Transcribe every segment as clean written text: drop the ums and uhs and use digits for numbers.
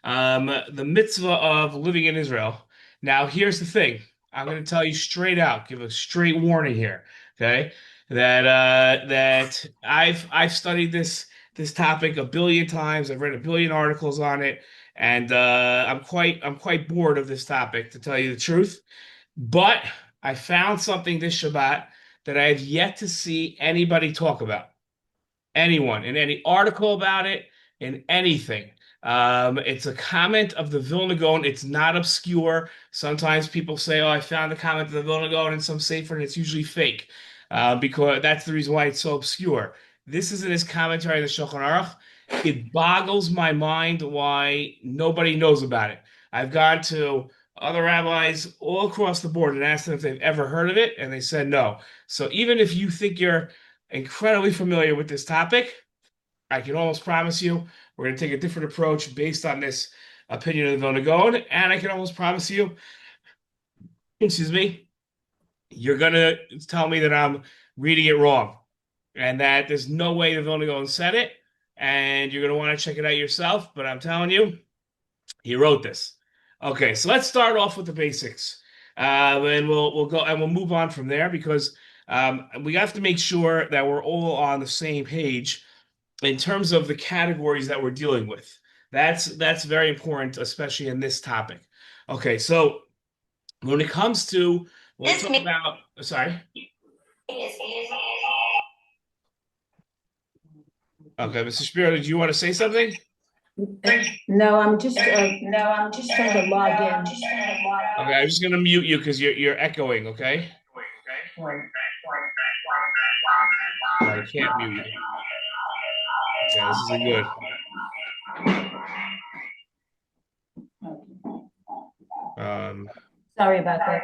the mitzvah of living in Israel. Now, here's the thing. I'm going to tell you straight out, give a straight warning here, okay? That I've studied this topic a billion times. I've read a billion articles on it, and I'm quite bored of this topic, to tell you the truth. But I found something this Shabbat that I have yet to see anybody talk about, anyone in any article about it, in anything. It's a comment of the Vilna Gaon. It's not obscure. Sometimes people say, "Oh, I found the comment of the Vilna Gaon in some sefer," and it's usually fake, because that's the reason why it's so obscure. This is in his commentary on the Shulchan Aruch. It boggles my mind why nobody knows about it. I've gone to other rabbis all across the board and asked them if they've ever heard of it, and they said no. So even if you think you're incredibly familiar with this topic, I can almost promise you we're going to take a different approach based on this opinion of the Vilna Gaon, and I can almost promise you, excuse me, you're going to tell me that I'm reading it wrong and that there's no way the Vilna Gaon said it, and you're going to want to check it out yourself. But I'm telling you, he wrote this. Okay, so let's start off with the basics, and we'll go and we'll move on from there because we have to make sure that we're all on the same page in terms of the categories that we're dealing with. That's very important, especially in this topic. Okay, so when it comes to when we This talk meeting about, sorry, is okay, Mr. Spiro, did you want to say something? No, I'm just trying to log in. Okay, I'm just gonna mute you because you're echoing. Okay, Right. no, I can't mute you. Okay, this isn't good. Um, Sorry about that.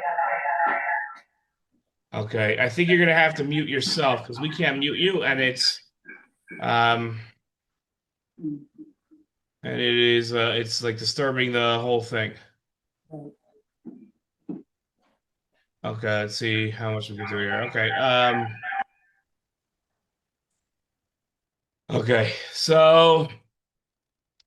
okay, I think you're gonna have to mute yourself because we can't mute you, um, and it's like disturbing the whole thing. Okay, let's see how much we can do here. Okay, okay, so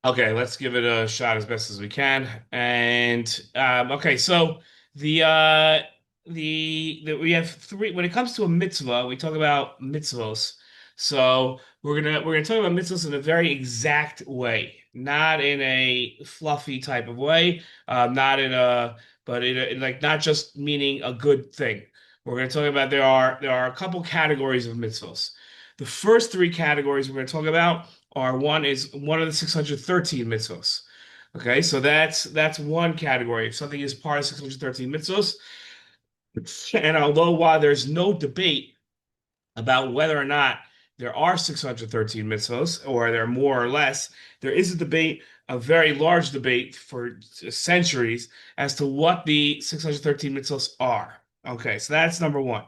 okay, let's give it a shot as best as we can. And okay, so the uh we have three when it comes to a mitzvah, we talk about mitzvos. So we're gonna talk about mitzvahs in a very exact way, not in a fluffy type of way, not in a but in like not just meaning a good thing. We're gonna talk about there are a couple categories of mitzvahs. The first three categories we're gonna talk about are one is one of the 613 mitzvos. Okay, so that's one category. If something is part of 613 mitzvos, and although while there's no debate about whether or not there are 613 mitzvos or there are more or less, there is a debate, a very large debate for centuries as to what the 613 mitzvos are. Okay, so that's number one.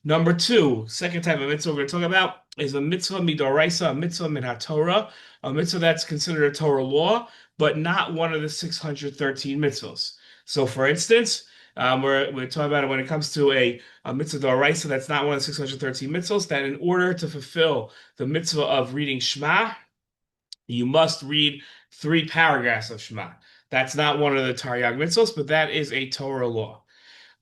Number two, second type of mitzvah we're going to talk about is a mitzvah midoraisa, a mitzvah min Torah, a mitzvah that's considered a Torah law, but not one of the 613 mitzvahs. So, for instance, we're talking about it when it comes to a mitzvah doraisa that's not one of the 613 mitzvahs, that in order to fulfill the mitzvah of reading Shema, you must read three paragraphs of Shema. That's not one of the Taryag mitzvahs, but that is a Torah law.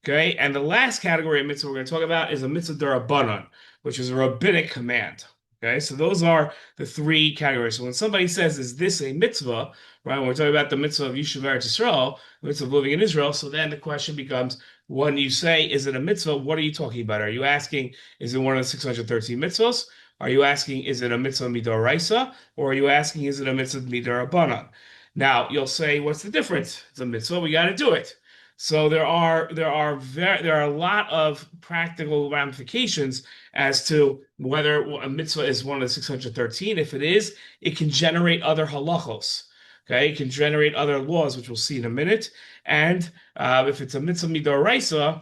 Okay, and the last category of mitzvah we're going to talk about is a mitzvah derabanan, which is a rabbinic command. Okay, so those are the three categories. So when somebody says, "Is this a mitzvah?" Right, when we're talking about the mitzvah of Yishuv Eretz Yisrael, the mitzvah of living in Israel, so then the question becomes, when you say, "Is it a mitzvah?" What are you talking about? Are you asking, "Is it one of the 613 mitzvahs?" Are you asking, "Is it a mitzvah midoraisa?" Or are you asking, "Is it a mitzvah midarabanan?" Now you'll say, "What's the difference? It's a mitzvah. We got to do it." So there are a lot of practical ramifications as to whether a mitzvah is one of the 613. If it is, it can generate other halachos. Okay, it can generate other laws, which we'll see in a minute. And if it's a mitzvah midoraisa,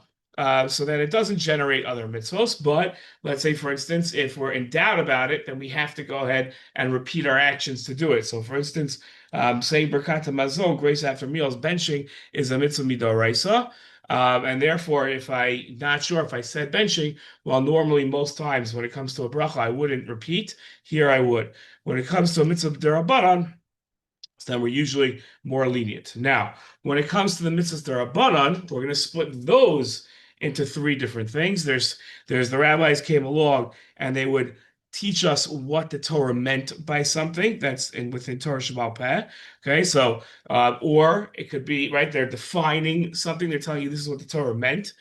so then it doesn't generate other mitzvahs. But let's say, for instance, if we're in doubt about it, then we have to go ahead and repeat our actions to do it. So, for instance, saying Birkat Hamazon, grace after meals, benching is a mitzvah midoraisa. And therefore, if I'm not sure if I said benching, well, normally most times when it comes to a bracha, I wouldn't repeat. Here I would. When it comes to a mitzvah derabanan, So then we're usually more lenient. Now, when it comes to the mitzvahs derabanan, we're going to split those into three different things. There's the rabbis came along and they would teach us what the Torah meant by something that's within Torah Shabbal Peh. Okay, so or it could be right, they're defining something, they're telling you this is what the Torah meant.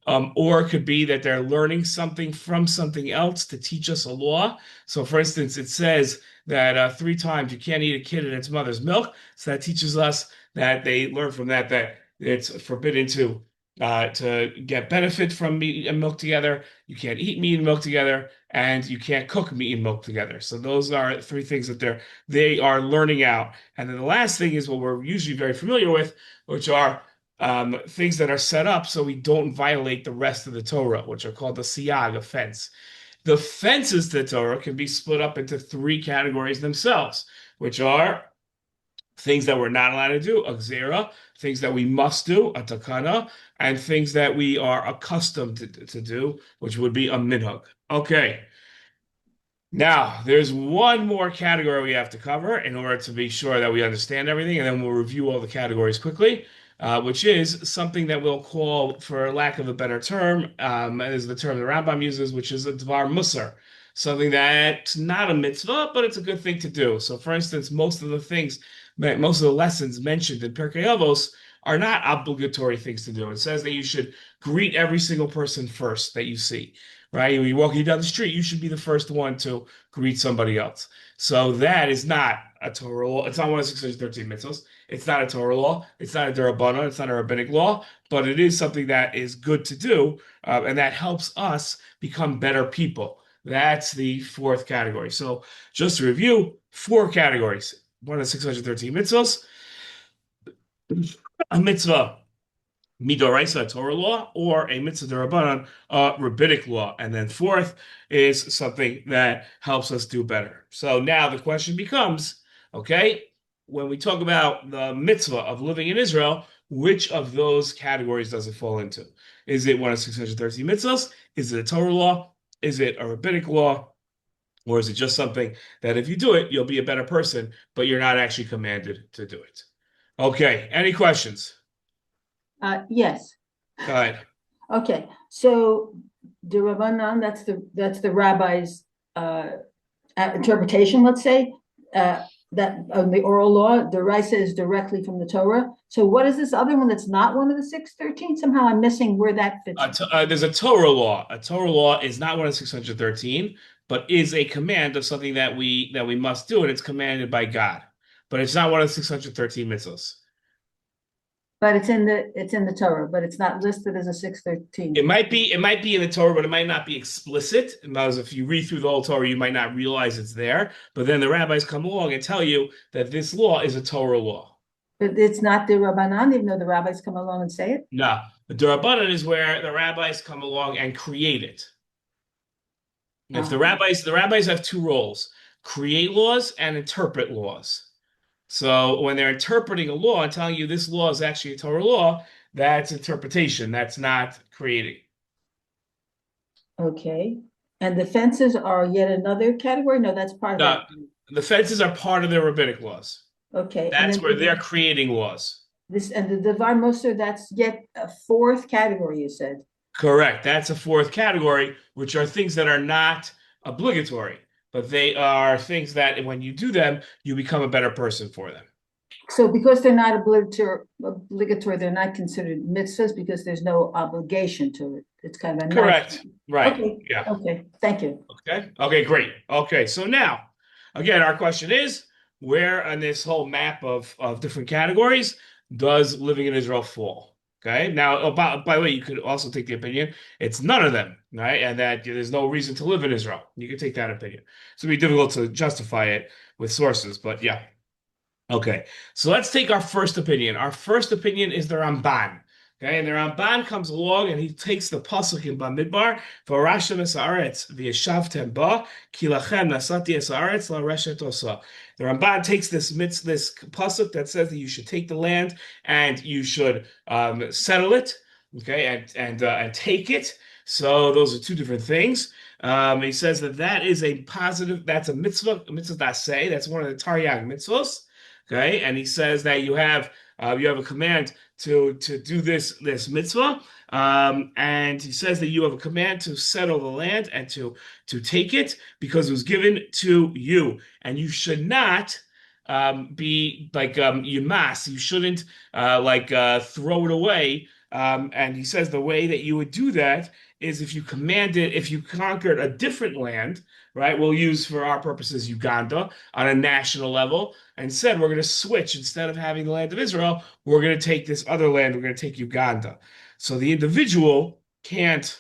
Or it could be that they're learning something from something else to teach us a law. So, for instance, it says that three times you can't eat a kid in its mother's milk. So that teaches us that they learn from that it's forbidden to get benefit from meat and milk together. You can't eat meat and milk together, and you can't cook meat and milk together. So those are three things that they are learning out. And then the last thing is what we're usually very familiar with, which are things that are set up so we don't violate the rest of the Torah, which are called the siyag, a fence. The fences to the Torah can be split up into three categories themselves, which are things that we're not allowed to do, a gzera, things that we must do, a takana, and things that we are accustomed to do, which would be a minhag. Okay. Now, there's one more category we have to cover in order to be sure that we understand everything, and then we'll review all the categories quickly, which is something that we'll call, for lack of a better term, is the term the Rambam uses, which is a dvar musar, something that's not a mitzvah, but it's a good thing to do. So, for instance, most of the lessons mentioned in Pirkei Avos are not obligatory things to do. It says that you should greet every single person first that you see, right? When you're walking down the street, you should be the first one to greet somebody else. So that is not a Torah law. It's not one of 613 mitzvahs. It's not a Torah law. It's not a Derabanan. It's not a rabbinic law, but it is something that is good to do, and that helps us become better people. That's the fourth category. So just to review, four categories. One of 613 mitzvahs, a mitzvah midoraisa, Torah law, or a mitzvah derabanan, rabbinic law. And then fourth is something that helps us do better. So now the question becomes, okay, when we talk about the mitzvah of living in Israel, which of those categories does it fall into? Is it one of 613 mitzvahs? Is it a Torah law? Is it a rabbinic law? Or is it just something that if you do it, you'll be a better person, but you're not actually commanded to do it? Okay, any questions? Yes. Go ahead. Okay. So the Rabbanan, that's the rabbi's interpretation, let's say, that on the oral law, the Raisa is directly from the Torah. So what is this other one that's not one of the 613? Somehow I'm missing where that fits in. There's a Torah law. A Torah law is not one of 613, but is a command of something that we must do, and it's commanded by God. But it's not one of the 613 mitzvahs. But it's in the Torah, but it's not listed as a 613. It might be in the Torah, but it might not be explicit. Because if you read through the whole Torah, you might not realize it's there. But then the rabbis come along and tell you that this law is a Torah law. But it's not the Rabbanan, even though the rabbis come along and say it. No, the Durabanan is where the rabbis come along and create it. If the rabbis have two roles: create laws and interpret laws. So when they're interpreting a law and telling you this law is actually a Torah law, that's interpretation. That's not creating. Okay. And the fences are yet another category? No, that's part of No, that. the fences are part of their rabbinic laws. Okay. And That's then where they're creating laws. the Devar Moser, that's yet a fourth category, you said. Correct. That's a fourth category, which are things that are not obligatory, but they are things that when you do them, you become a better person for them. So because they're not obligatory, they're not considered mitzvahs because there's no obligation to it. It's kind of a nice. Correct. Right. Okay. Yeah. Okay. Thank you. Okay. Okay, great. Okay, so now, again, our question is, where on this whole map of different categories does living in Israel fall? Okay. Now, by the way, you could also take the opinion it's none of them, right? And that there's no reason to live in Israel. You could take that opinion. So it'd be difficult to justify it with sources, but yeah. Okay, so let's take our first opinion. Our first opinion is the Ramban. Okay, and the Ramban comes along and he takes the pasuk in Bamidbar, "V'arashtem es haaretz v'yeshavtem ba, ki lachem nasati es haaretz la'reshet osa." The Ramban takes this pasuk that says that you should take the land and you should settle it, okay, and take it. So those are two different things. He says that is a positive. That's a mitzvah. A mitzvah daseh. That's one of the Taryag mitzvahs. Okay, and he says that you have a command to do this mitzvah, and he says that you have a command to settle the land and to take it because it was given to you, and you should not be like yumas. You shouldn't throw it away. And he says the way that you would do that is if you conquered a different land, right? We'll use for our purposes Uganda on a national level and said we're going to switch instead of having the land of Israel, we're going to take this other land, we're going to take Uganda. So the individual can't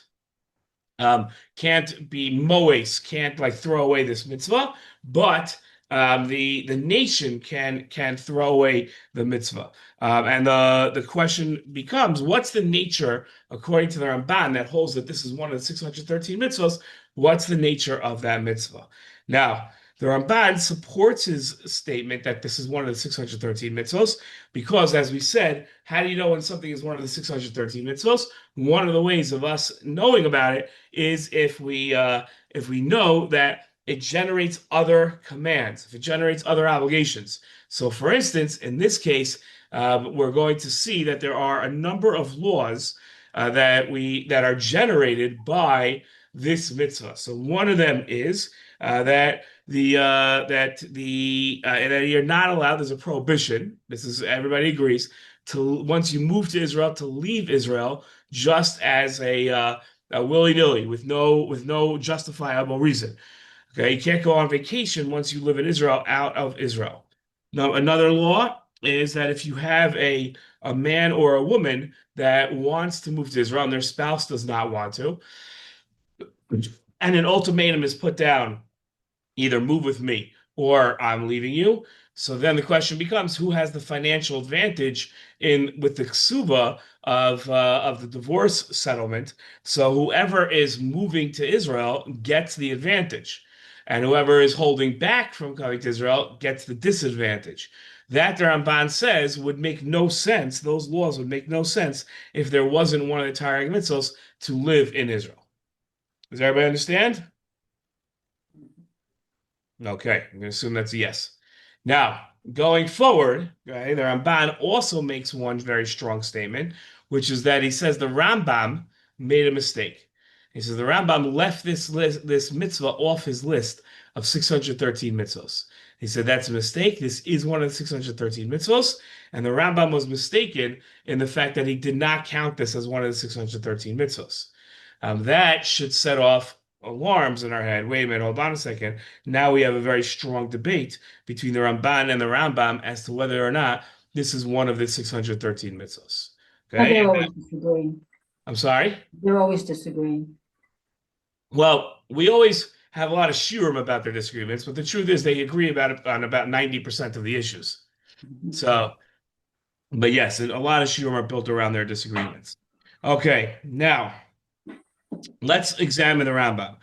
be moes, can't like throw away this mitzvah, but the nation can throw away the mitzvah. And the question becomes, what's the nature, according to the Ramban, that holds that this is one of the 613 mitzvahs? What's the nature of that mitzvah? Now, the Ramban supports his statement that this is one of the 613 mitzvahs because, as we said, how do you know when something is one of the 613 mitzvahs? One of the ways of us knowing about it is if we know that it generates other commands, if it generates other obligations. So, for instance, in this case, we're going to see that there are a number of laws that are generated by this mitzvah. So, one of them is that you're not allowed. There's a prohibition. This is everybody agrees to once you move to Israel to leave Israel just as a willy-nilly with no justifiable reason. Okay, you can't go on vacation once you live in Israel out of Israel. Now, another law is that if you have a man or a woman that wants to move to Israel and their spouse does not want to, and an ultimatum is put down, either move with me or I'm leaving you. So then the question becomes, who has the financial advantage in with the ksuba of the divorce settlement? So whoever is moving to Israel gets the advantage, and whoever is holding back from coming to Israel gets the disadvantage. That the Ramban says would make no sense. Those laws would make no sense if there wasn't one of the Torah mitzvahs to live in Israel. Does everybody understand? Okay, I'm going to assume that's a yes. Now, going forward, okay, the Ramban also makes one very strong statement, which is that he says the Rambam made a mistake. He says the Rambam left this mitzvah off his list of 613 mitzvahs. He said that's a mistake. This is one of the 613 mitzvahs, and the Rambam was mistaken in the fact that he did not count this as one of the 613 mitzvahs. That should set off alarms in our head. Wait a minute, hold on a second. Now we have a very strong debate between the Ramban and the Rambam as to whether or not this is one of the 613 mitzvahs. Oh, Okay? they're always disagreeing. I'm sorry? They're always disagreeing. Well, we always have a lot of shiurim about their disagreements, but the truth is they agree on about 90% of the issues. So, but yes, a lot of shiurim are built around their disagreements. Okay, now let's examine the Rambam.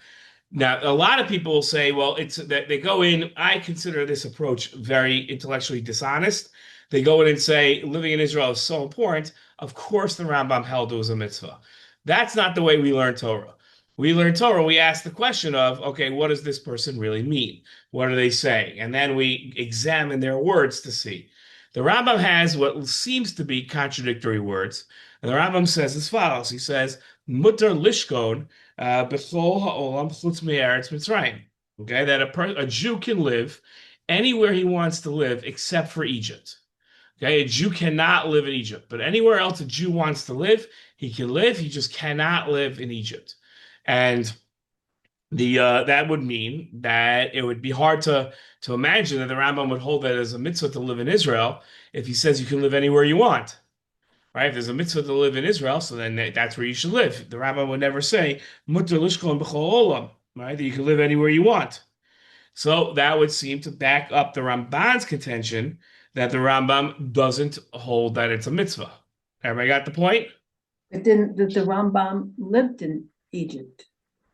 Now, a lot of people will say, well, it's that they go in. I consider this approach very intellectually dishonest. They go in and say, living in Israel is so important. Of course, the Rambam held it was a mitzvah. That's not the way we learn Torah. We learn Torah, we ask the question of, okay, what does this person really mean? What are they saying? And then we examine their words to see. The Rambam has what seems to be contradictory words. And the Rambam says as follows. He says, Mutter lishkon b'chol ha'olam chutz me'eretz Mitzrayim. Okay, that a Jew can live anywhere he wants to live except for Egypt. Okay, a Jew cannot live in Egypt, but anywhere else a Jew wants to live, he can live. He just cannot live in Egypt. And the that would mean that it would be hard to imagine that the Rambam would hold that as a mitzvah to live in Israel if he says you can live anywhere you want. Right? If there's a mitzvah to live in Israel, so then that's where you should live. The Rambam would never say mutter lishkon b'chol olam, right? That you can live anywhere you want. So that would seem to back up the Ramban's contention that the Rambam doesn't hold that it's a mitzvah. Everybody got the point? But then the Rambam lived in Egypt.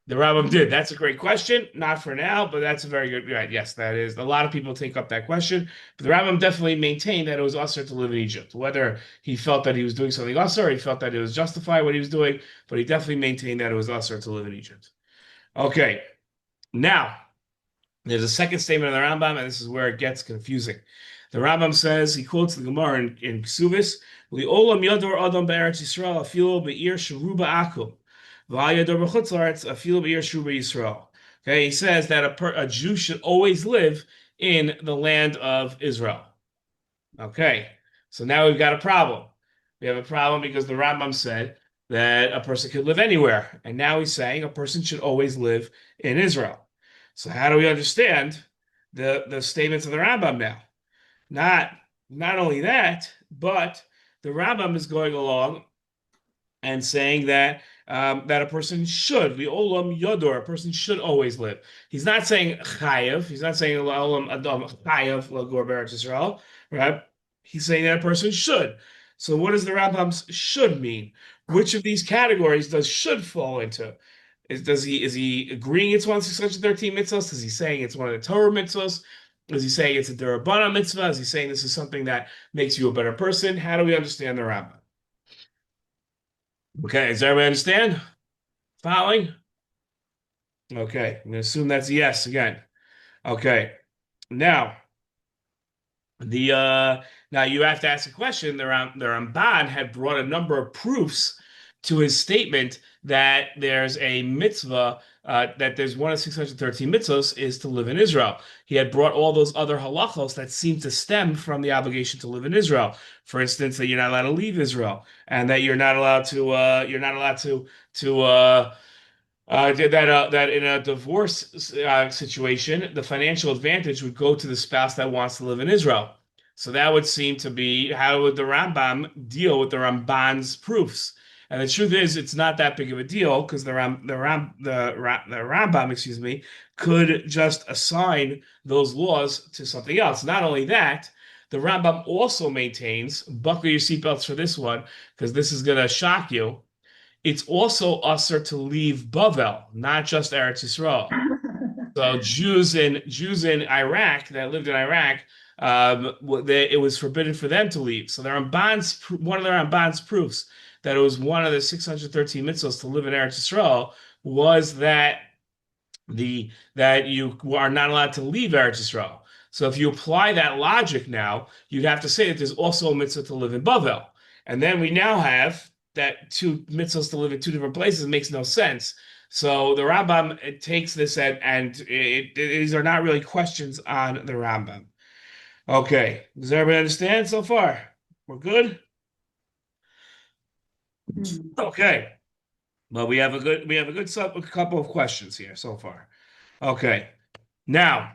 The Rambam did. That's a great question. Not for now, but that's a very good. Right? Yes, that is. A lot of people take up that question, but the Rambam definitely maintained that it was usher to live in Egypt. Whether he felt that he was doing something usher, or he felt that it was justified what he was doing, but he definitely maintained that it was usher to live in Egypt. Okay, now there's a second statement of the Rambam, and this is where it gets confusing. The Rambam says, he quotes the Gemara in Ksuvis, Li'olam yador adam be'eretz Yisrael afilu be'ir sheruba akum. V'al yador b'chutz la'aretz afilu be'ir sheruba Yisrael. Okay, he says that a Jew should always live in the land of Israel. Okay, so now we've got a problem. We have a problem because the Rambam said that a person could live anywhere, and now he's saying a person should always live in Israel. So how do we understand the statements of the Rambam now? Not not only that, but the Rambam is going along and saying that that a person should, the olam yodor, a person should always live. He's not saying chayev. He's not saying olam adam chayev lagor beretz Yisrael, right? He's saying that a person should. So what does the Rambam's should mean? Which of these categories does should fall into? Is he agreeing it's one of 613 mitzvahs? Is he saying it's one of the Torah mitzvahs? Is he saying it's a derabana mitzvah? Is he saying this is something that makes you a better person? How do we understand the Rambam? Okay, does everybody understand? Following? Okay, I'm going to assume that's a yes again. Okay, now the now you have to ask a question. The Ramban had brought a number of proofs to his statement that there's a mitzvah, that there's one of 613 mitzvahs is to live in Israel. He had brought all those other halachos that seem to stem from the obligation to live in Israel. For instance, that you're not allowed to leave Israel, and that you're not allowed to that in a divorce situation, the financial advantage would go to the spouse that wants to live in Israel. So that would seem to be how would the Rambam deal with the Ramban's proofs. And the truth is, it's not that big of a deal because the Rambam, excuse me, could just assign those laws to something else. Not only that, the Rambam also maintains, buckle your seatbelts for this one, because this is going to shock you. It's also usher to leave Bavel, not just Eretz Yisrael. So Jews in Iraq that lived in Iraq, it was forbidden for them to leave. So one of the Ramban's proofs that it was one of the 613 mitzvahs to live in Eretz Yisrael was that you are not allowed to leave Eretz Yisrael. So if you apply that logic now, you'd have to say that there's also a mitzvah to live in Bavel. And then we now have that two mitzvahs to live in two different places makes no sense. So the Rambam takes this these are not really questions on the Rambam. Okay, does everybody understand so far? We're good? Okay. Well, we have a couple of questions here so far. Okay. Now,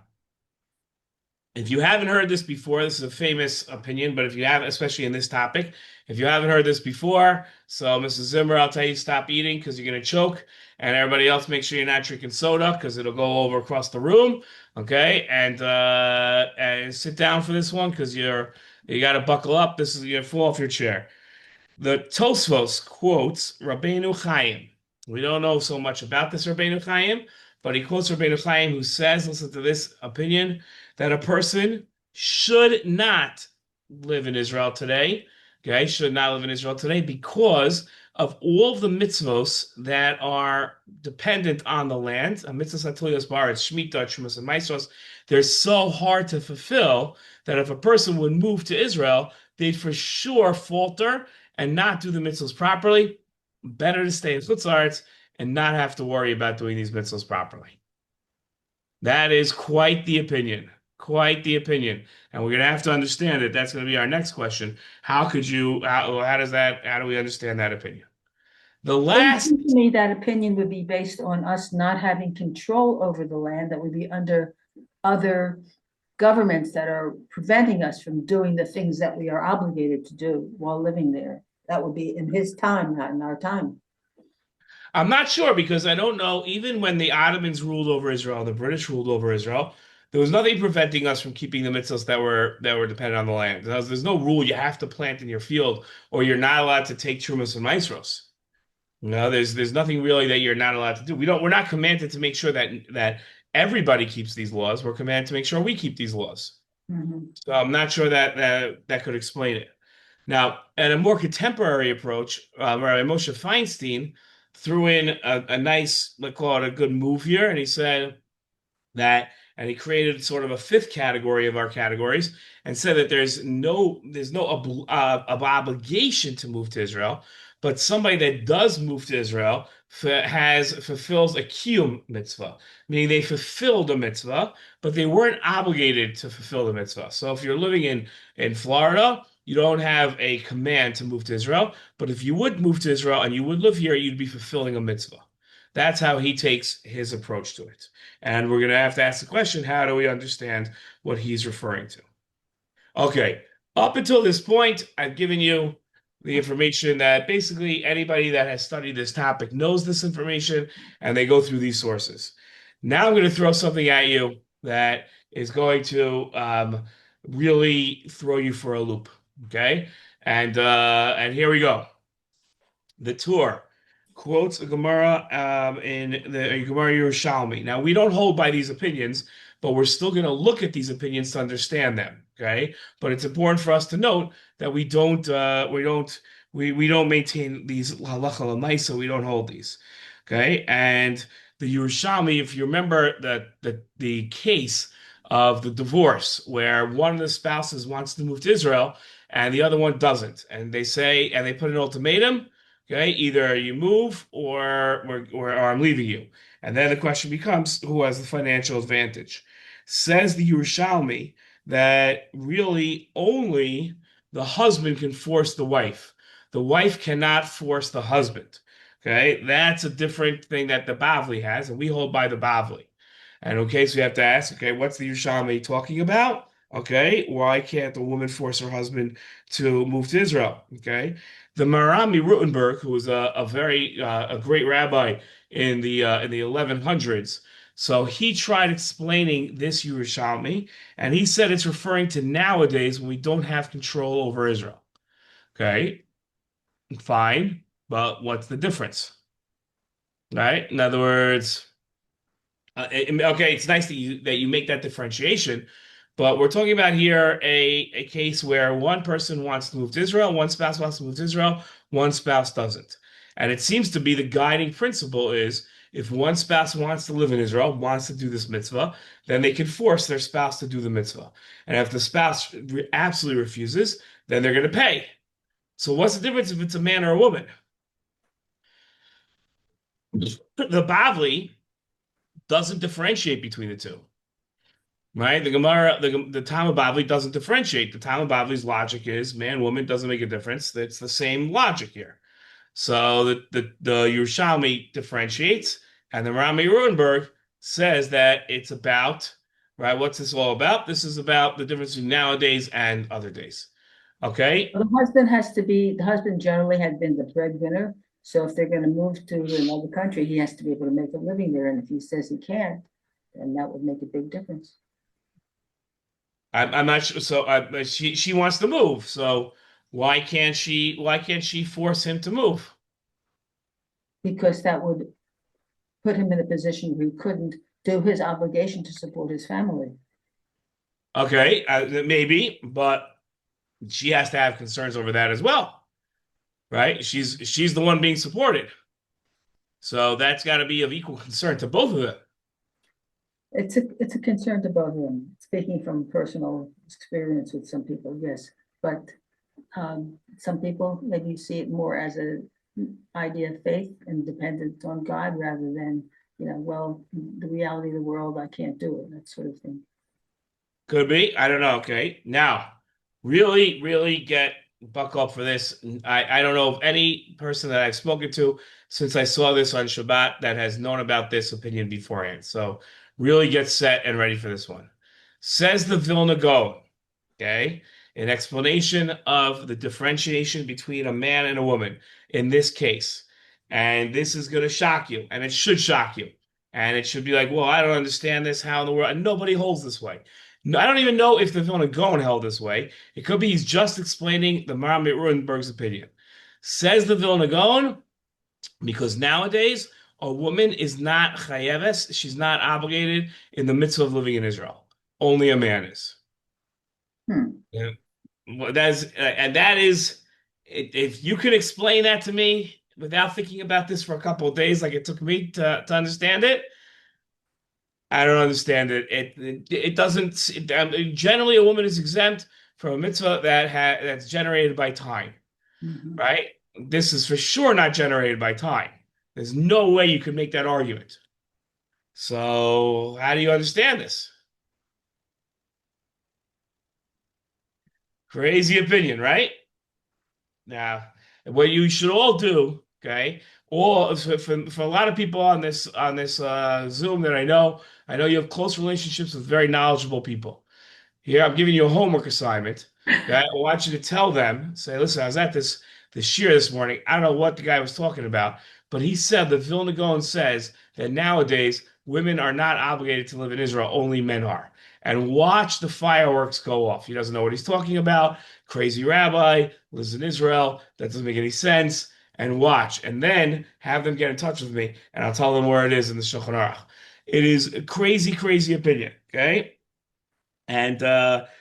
if you haven't heard this before, this is a famous opinion, but if you have, especially in this topic, if you haven't heard this before, so Mrs. Zimmer, I'll tell you stop eating because you're going to choke, and everybody else, make sure you're not drinking soda because it'll go over across the room, okay? And sit down for this one because you got to buckle up. This is you're gonna fall off your chair. The Tosfos quotes Rabbeinu Chaim. We don't know so much about this Rabbeinu Chaim, but he quotes Rabbeinu Chaim who says, listen to this opinion, that a person should not live in Israel today, okay, should not live in Israel today because of all of the mitzvos that are dependent on the land, mitzvos atuliyos ba'aretz, Shemitah, Trumas, and Maasros, they're so hard to fulfill that if a person would move to Israel, they'd for sure falter and not do the mitzvahs properly. Better to stay in Chutz and not have to worry about doing these mitzvahs properly. That is quite the opinion. Quite the opinion. And we're going to have to understand it. That's going to be our next question. How do we understand that opinion? The last. To me, that opinion would be based on us not having control over the land, that would be under other governments that are preventing us from doing the things that we are obligated to do while living there. That would be in his time, not in our time. I'm not sure because I don't know. Even when the Ottomans ruled over Israel, the British ruled over Israel, there was nothing preventing us from keeping the mitzvahs that were dependent on the land. There's no rule you have to plant in your field, or you're not allowed to take trumas and maasros. No, there's nothing really that you're not allowed to do. We're not commanded to make sure that everybody keeps these laws. We're commanded to make sure we keep these laws. Mm-hmm. So I'm not sure that could explain it. Now, at a more contemporary approach, Rabbi Moshe Feinstein threw in a nice, let's call it a good move here, and he said that and he created sort of a fifth category of our categories and said that there's no obligation to move to Israel, but somebody that does move to Israel fulfills a kiyum mitzvah, meaning they fulfilled a mitzvah, but they weren't obligated to fulfill the mitzvah. So if you're living in Florida, you don't have a command to move to Israel, but if you would move to Israel and you would live here, you'd be fulfilling a mitzvah. That's how he takes his approach to it. And we're going to have to ask the question, how do we understand what he's referring to? Okay, up until this point, I've given you the information that basically anybody that has studied this topic knows this information, and they go through these sources. Now I'm going to throw something at you that is going to really throw you for a loop. Okay, and here we go. The Tur quotes a Gemara in the Gemara Yerushalmi. Now, we don't hold by these opinions, but we're still going to look at these opinions to understand them. Okay, but it's important for us to note that we don't maintain these halacha l'maisa. We don't hold these. Okay, and the Yerushalmi, if you remember the case of the divorce where one of the spouses wants to move to Israel and the other one doesn't, and they say and they put an ultimatum. Okay, either you move or I'm leaving you. And then the question becomes who has the financial advantage? Says the Yerushalmi that really only the husband can force the wife. The wife cannot force the husband. Okay, that's a different thing that the Bavli has, and we hold by the Bavli. And okay, so we have to ask, okay, what's the Yerushalmi talking about? Okay, why can't a woman force her husband to move to Israel? Okay, the Marami Rutenberg, who was a great rabbi in the 1100s, so he tried explaining this Yerushalmi, and he said it's referring to nowadays when we don't have control over Israel. Okay, fine, but what's the difference? Right? In other words, okay, it's nice that you make that differentiation, but we're talking about here a case where one person wants to move to Israel, one spouse wants to move to Israel, one spouse doesn't. And it seems to be the guiding principle is if one spouse wants to live in Israel, wants to do this mitzvah, then they can force their spouse to do the mitzvah. And if the spouse absolutely refuses, then they're going to pay. So what's the difference if it's a man or a woman? The Bavli doesn't differentiate between the two. Right? The Gemara, the Talmud Bavli doesn't differentiate. The Talmud Bavli's logic is man, woman doesn't make a difference. It's the same logic here. So the Yerushalmi differentiates, and the Rami Rutenberg says that it's about, right? What's this all about? This is about the difference between nowadays and other days. Okay? The husband generally had been the breadwinner. So if they're going to move to another country, he has to be able to make a living there. And if he says he can't, then that would make a big difference. I'm not sure. So she wants to move. So why can't she force him to move? Because that would put him in a position where he couldn't do his obligation to support his family. Okay, maybe, but she has to have concerns over that as well, right? She's the one being supported, so that's got to be of equal concern to both of them. It's a concern to both of them. Speaking from personal experience with some people, yes, but some people maybe see it more as an idea of faith and dependent on God rather than, well, the reality of the world, I can't do it, that sort of thing. Could be. I don't know. Okay. Now, really, really get buckle up for this. I don't know of any person that I've spoken to since I saw this on Shabbat that has known about this opinion beforehand. So really get set and ready for this one. Says the Vilna Gaon, okay, an explanation of the differentiation between a man and a woman in this case. And this is going to shock you, and it should shock you. And it should be like, well, I don't understand this. How in the world? And nobody holds this way. No, I don't even know if the Vilna Gaon held this way. It could be he's just explaining the Maram Rutenberg's opinion. Says the Vilna Gaon, because nowadays a woman is not chayeves, she's not obligated in the mitzvah of living in Israel. Only a man is. Hmm. Yeah. Well, that is, if you could explain that to me without thinking about this for a couple of days, like it took me to understand it, I don't understand it. It doesn't. Generally, a woman is exempt from a mitzvah that's generated by time, Mhm. right? This is for sure not generated by time. There's no way you could make that argument. So, how do you understand this? Crazy opinion, right? Now, what you should all do, okay? All for a lot of people on this Zoom that I know you have close relationships with very knowledgeable people. Here, I'm giving you a homework assignment. Okay, I want you to tell them, say, listen, I was at this shiur this morning. I don't know what the guy was talking about, but he said that Vilna Gaon says that nowadays women are not obligated to live in Israel, only men are. And watch the fireworks go off. He doesn't know what he's talking about. Crazy rabbi lives in Israel. That doesn't make any sense. And watch, and then have them get in touch with me, and I'll tell them where it is in the Shulchan Aruch. It is a crazy, crazy opinion. Okay. And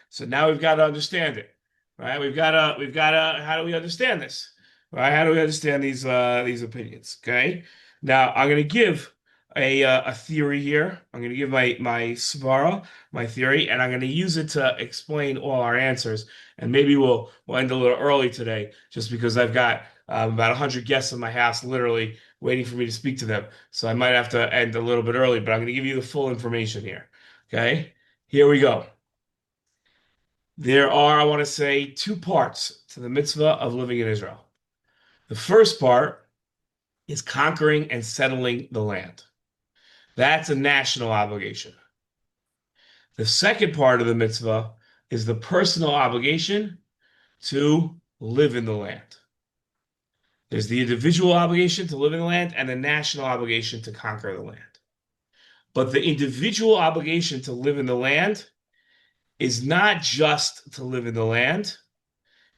so now we've got to understand it, right? How do we understand this? Right? How do we understand these opinions? Okay. Now I'm going to give a theory here. I'm going to give my svara, my theory, and I'm going to use it to explain all our answers. And maybe we'll end a little early today, just because I've got about 100 guests in my house, literally waiting for me to speak to them. So I might have to end a little bit early, but I'm going to give you the full information here. Okay. Here we go. There are, I want to say, two parts to the mitzvah of living in Israel. The first part is conquering and settling the land. That's a national obligation. The second part of the mitzvah is the personal obligation to live in the land. There's the individual obligation to live in the land and the national obligation to conquer the land. But the individual obligation to live in the land is not just to live in the land.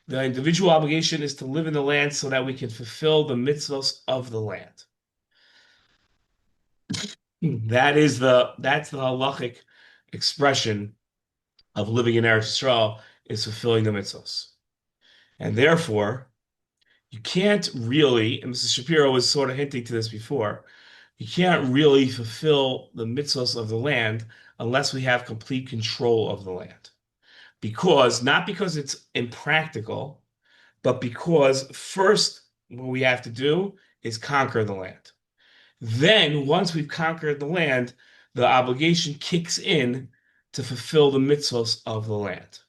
The individual obligation is to live in the land so that we can fulfill the mitzvahs of the land. That's the halachic expression of living in Eretz Yisrael, is fulfilling the mitzvahs. And therefore, you can't really, and Mrs. Shapiro was sort of hinting to this before, you can't really fulfill the mitzvahs of the land unless we have complete control of the land. Not because it's impractical, but because first, what we have to do is conquer the land. Then, once we've conquered the land, the obligation kicks in to fulfill the mitzvahs of the land.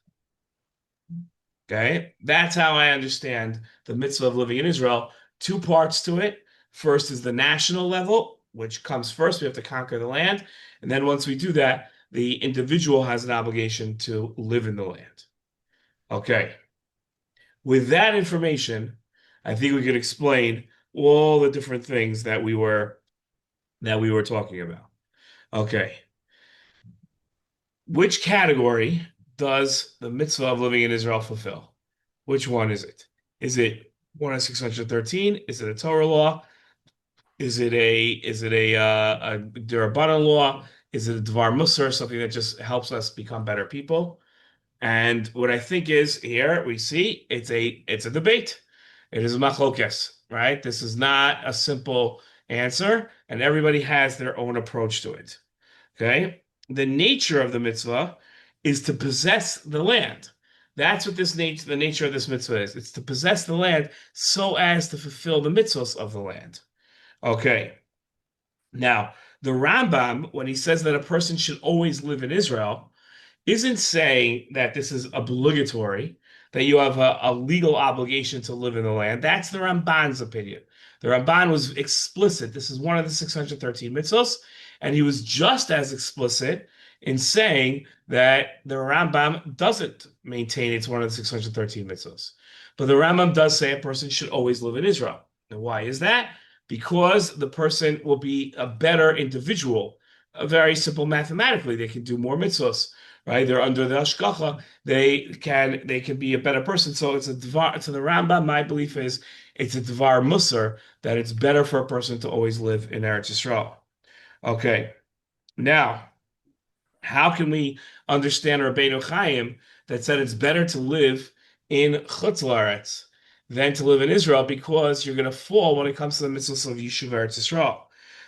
Okay? That's how I understand the mitzvah of living in Israel. Two parts to it. First is the national level, which comes first. We have to conquer the land. And then once we do that, the individual has an obligation to live in the land. Okay. With that information, I think we could explain all the different things that we were talking about. Okay. Which category does the mitzvah of living in Israel fulfill? Which one is it? Is it one of 613? Is it a Torah law? Is it a Durabanan law? Is it a Dvar Musar, something that just helps us become better people? And what I think is here we see it's a debate. It is a machlokes, right? This is not a simple answer, and everybody has their own approach to it. Okay? The nature of the mitzvah is to possess the land. That's what the nature of this mitzvah is. It's to possess the land so as to fulfill the mitzvahs of the land. Okay. Now, the Rambam, when he says that a person should always live in Israel, isn't saying that this is obligatory, that you have a legal obligation to live in the land. That's the Ramban's opinion. The Ramban was explicit. This is one of the 613 mitzvahs, and he was just as explicit in saying that the Rambam doesn't maintain it's one of the 613 mitzvahs. But the Rambam does say a person should always live in Israel. Now, why is that? Because the person will be a better individual. Very simple mathematically, they can do more mitzvahs, right? They're under the hashgacha. They can be a better person. So it's a dvar to the Rambam. My belief is it's a dvar musar that it's better for a person to always live in Eretz Yisrael. Okay, now how can we understand Rabbeinu Chaim that said it's better to live in Chutz La'aretz than to live in Israel because you're going to fall when it comes to the mitzvahs of Yishuv Eretz Yisrael?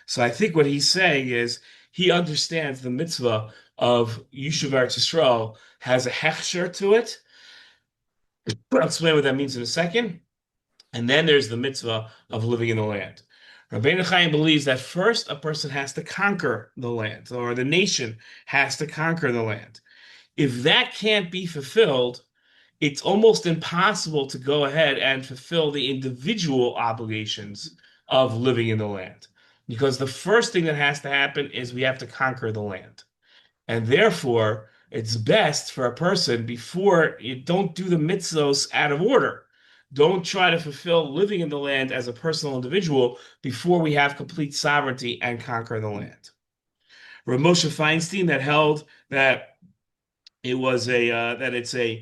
So I think what he's saying is he understands the mitzvah of Yishuv Eretz Yisrael has a hechsher to it. I'll explain what that means in a second. And then there's the mitzvah of living in the land. Rabbeinu Chaim believes that first a person has to conquer the land, or the nation has to conquer the land. If that can't be fulfilled, it's almost impossible to go ahead and fulfill the individual obligations of living in the land. Because the first thing that has to happen is we have to conquer the land. And therefore, it's best for a person before you don't do the mitzvos out of order. Don't try to fulfill living in the land as a personal individual before we have complete sovereignty and conquer the land. Rav Moshe Feinstein that held that it was a that it's a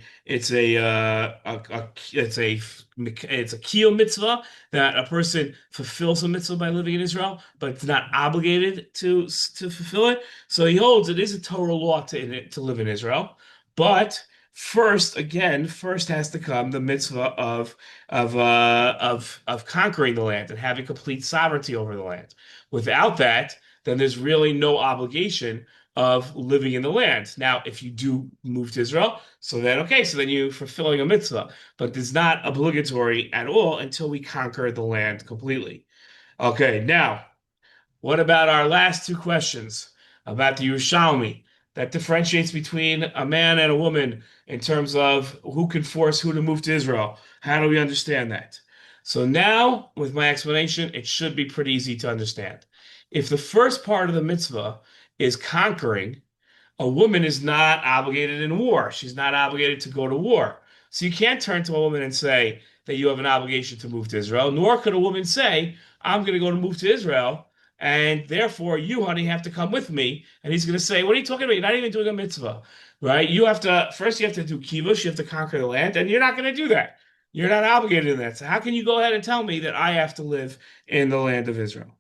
kiyum mitzvah that a person fulfills a mitzvah by living in Israel, but it's not obligated to fulfill it. So he holds it is a Torah law to live in Israel, but first has to come the mitzvah of conquering the land and having complete sovereignty over the land. Without that, then there's really no obligation of living in the land. Now, if you do move to Israel, so then okay, so then you're fulfilling a mitzvah, but it's not obligatory at all until we conquer the land completely. Okay, now, what about our last two questions about the Yerushalmi that differentiates between a man and a woman in terms of who can force who to move to Israel? How do we understand that? So now, with my explanation, it should be pretty easy to understand. If the first part of the mitzvah is conquering, a woman is not obligated in war. She's not obligated to go to war. So you can't turn to a woman and say that you have an obligation to move to Israel, nor could a woman say, I'm going to go to move to Israel, and therefore you, honey, have to come with me. And he's going to say, what are you talking about? You're not even doing a mitzvah, right? You have to, first you have to do kivush, you have to conquer the land, and you're not going to do that. You're not obligated in that. So how can you go ahead and tell me that I have to live in the land of Israel?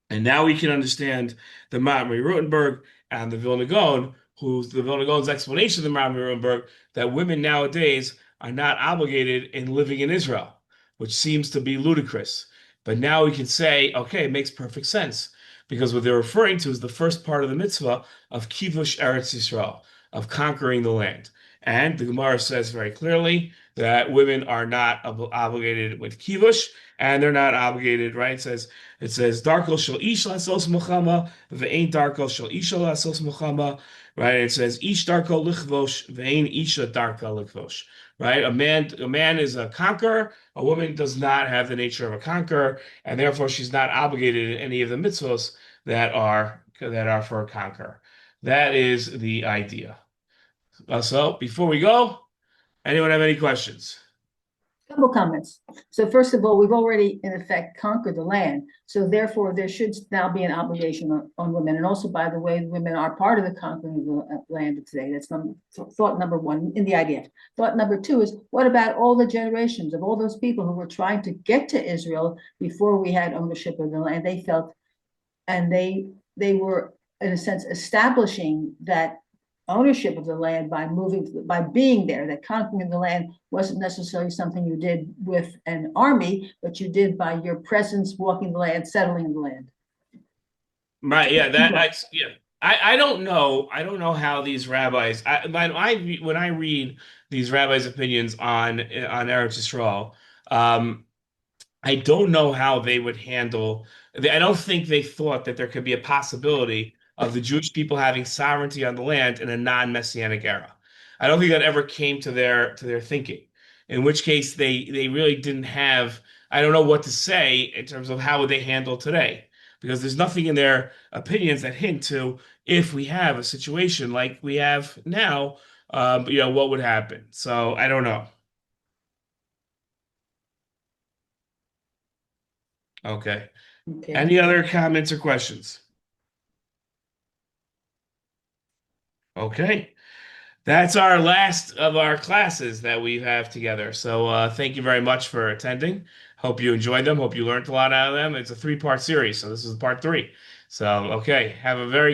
And now we can understand the Matmari Rutenberg and the Vilna Gaon, who's the Vilna Gaon's explanation of the Matmari Rutenberg, that women nowadays are not obligated in living in Israel, which seems to be ludicrous. But now we can say, okay, it makes perfect sense, because what they're referring to is the first part of the mitzvah of Kivush Eretz Yisrael, of conquering the land. And the Gemara says very clearly that women are not obligated with Kivush, and they're not obligated, right? It says darko shel ish lasos muchama ve'ein darko shel isha lasos muchama, right? It says ish darko lichvosh ve'ein isha darko lichvosh, right? A man is a conqueror. A woman does not have the nature of a conqueror, and therefore she's not obligated in any of the mitzvos that are for a conqueror. That is the idea. So before we go, anyone have any questions? Couple comments. So first of all, we've already in effect conquered the land. So therefore, there should now be an obligation on women. And also, by the way, women are part of the conquering of the land of today. That's thought number one in the IDF. Thought number two is, what about all the generations of all those people who were trying to get to Israel before we had ownership of the land? They felt, and they were, in a sense, establishing that ownership of the land by being there, that conquering the land wasn't necessarily something you did with an army, but you did by your presence, walking the land, settling the land. Right, yeah, yeah. I don't know. I don't know how these rabbis. When I read these rabbis' opinions on Eretz Yisrael, um, I don't know how they would handle. I don't think they thought that there could be a possibility of the Jewish people having sovereignty on the land in a non-Messianic era. I don't think that ever came to their thinking. In which case, they really didn't have. I don't know what to say in terms of how would they handle today, because there's nothing in their opinions that hint to if we have a situation like we have now, what would happen. So I don't know. Okay. Okay. Any other comments or questions? Okay. That's our last of our classes that we have together. So thank you very much for attending. Hope you enjoyed them. Hope you learned a lot out of them. It's a three-part series, so this is part three. So, okay. Have a very